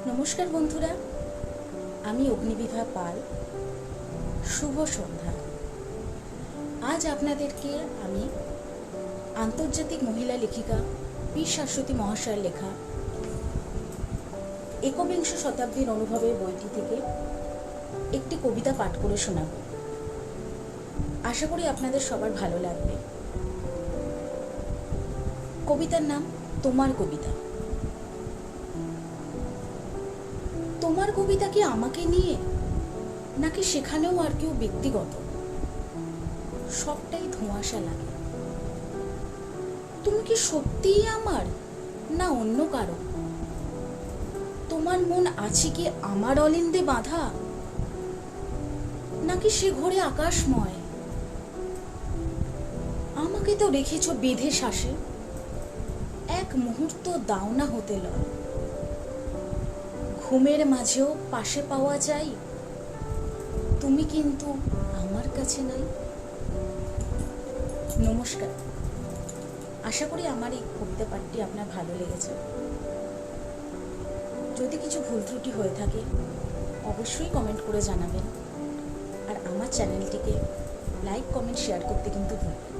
নমস্কার বন্ধুরা, আমি অগ্নিবিভা পাল। শুভ সন্ধ্যা। আজ আপনাদেরকে আমি আন্তর্জাতিক মহিলা লেখিকা পি শাশ্বতী মহাশয়ের লেখা একবিংশ শতাব্দীর অনুভবের বইটি থেকে একটি কবিতা পাঠ করে শোনাব। আশা করি আপনাদের সবার ভালো লাগবে। কবিতার নাম তোমার কবিতা। তোমার কবিতা কি আমাকে নিয়ে, নাকি সেখানেও আর কেউ ব্যক্তিগত? সবটাই ধোঁয়াশা লাগে। তুমি কি সত্যিই আমার, না অন্য কারো? তোমার মন আছে কি আমার অলিন্দে বাঁধা, নাকি সে ঘরে আকাশময়? আমাকে তো রেখেছ বেঁধে শ্বাসে, এক মুহূর্ত দাও না হতে লয়। ঘুমের মাঝেও পাশে পাওয়া যায়, তুমি কিন্তু আমার কাছে নাই। নমস্কার। আশা করি আমার এই কবিতা পাঠটি আপনার ভালো লেগেছে। যদি কিছু ভুল ত্রুটি হয়ে থাকে অবশ্যই কমেন্ট করে জানাবেন। আর আমার চ্যানেলটিকে লাইক, কমেন্ট, শেয়ার করতে কিন্তু ভুলবেন না।